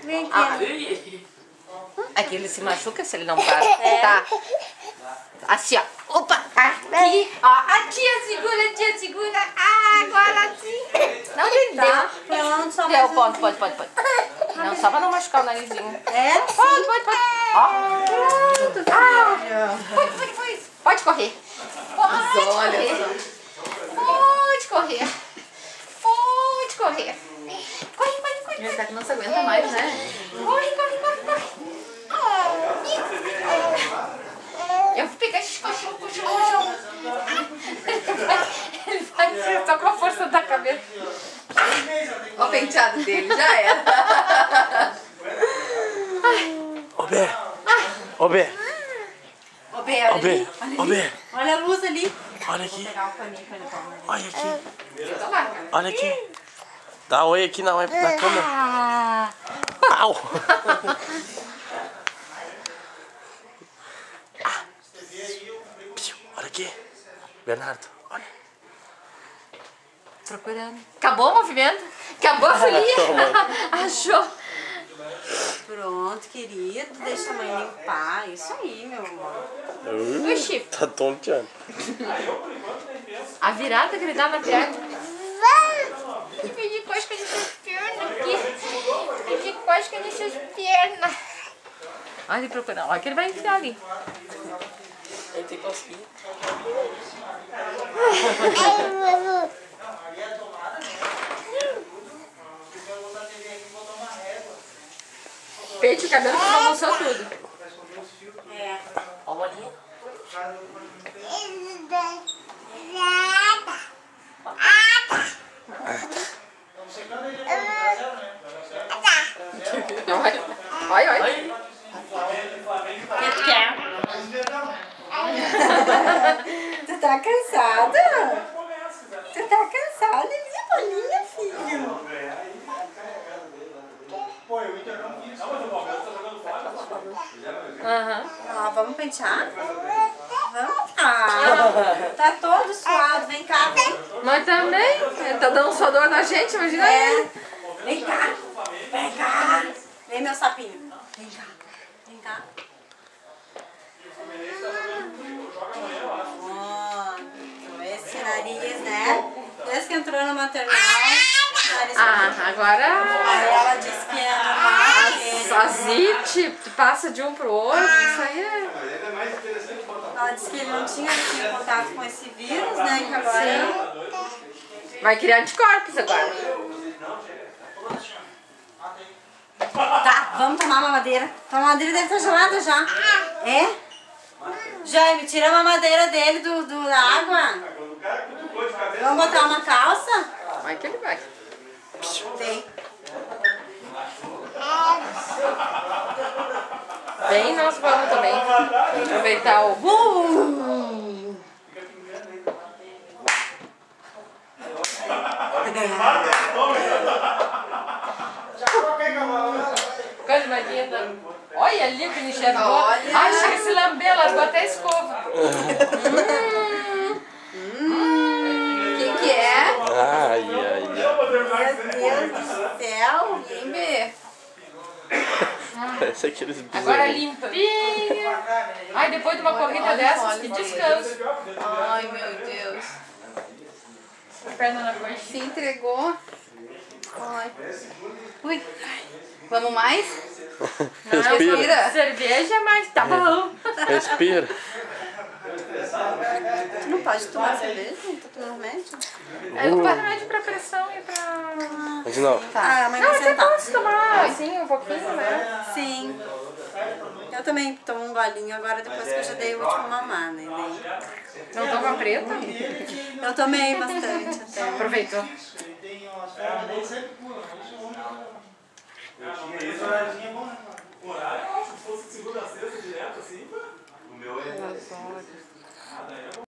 Vem aqui. Aqui ele se machuca se ele não para. Tá. Assim, ó. Opa. Aqui. Ó. A tia segura. Ah, agora sim. Não entendeu. Tá. Pronto, só Deu, mais pode. Não, só pra não machucar o narizinho. É? Pode. Ó. Pronto, Foi. Pode correr. Pode correr. Corre. Ele tá que não se aguenta mais, né? Corre. Eu vou pegar esses cachorros. Ele vai ser só com a força da cabeça. Olha o penteado dele, já era. Ô, Bé. Ô, Bé. Ô, Bé, olha ali. Ô, Bé. Olha a luz ali. Olha aqui. Pegar o paninho pra ele tomar. Olha aqui. Eu tô lá, cara. Olha aqui. Dá oi aqui na câmera. Au. Olha aqui. Bernardo, olha. Procurando. Acabou o movimento? Acabou a folia? Achou. Pronto, querido. Deixa a mãe limpar. Isso aí, meu amor. Oxi. Tá tonteando. A virada que ele dá na perna. Que de cosca nessas pernas aqui. Que de cosca nessas pernas. Olha ele procurando. Olha que ele vai enfiar ali. Ele tem cosquinha. Peite o cabelo que bagunçou tudo. É. Ó, Marinha. Olha. O que tu quer? Tu tá cansada? Tu tá cansada, minha bolinha, filho? Ah, vamos pentear? Vamos? Ah, tá todo suado. Vem cá, vem. Nós também. Ele tá dando só dor na gente, imagina É. ele. Vem cá. Vem cá. Vem, meu sapinho. Vem cá. Vem cá. Esse nariz, né? Desde que entrou no maternal, nariz Agora Aí ela disse que é normal. a Zite passa de um pro outro. Isso aí é... Ela disse que ele não tinha contato com esse vírus, né? Que agora... Vai criar anticorpos agora. Tá, vamos tomar a mamadeira. A mamadeira deve estar gelada já. É? Jaime, tira a mamadeira dele da água. Vamos botar uma calça? Vai que ele vai. Tem. Bem, nós vamos também aproveitar o... Coisa mais linda. Olha ali que me enxergou. Acho que se lambeu, largou até a escova. Que é? Ai. Meu Deus do céu. Bebê. Parece aqueles Agora besouros. limpinha. Ai, depois de uma corrida dessas, que descanso. Ai, meu Deus. Perna na coxa. Se entregou. Ai. Ui. Vamos mais? Respira. Cerveja, mas tá bom. Respira. Tu não pode tomar cerveja? Tá tomando remédio? É o remédio pra pressão e pra... Mas não. Tá, a mãe Não, vai até sentar. posso tomar assim um pouquinho, né? Sim. Eu também tomo um golinho agora, depois que eu já dei o último mamar, né? Não toma preta? Eu tomei bastante até. Aproveitou. Se fosse segunda a sexta direto assim, o meu é.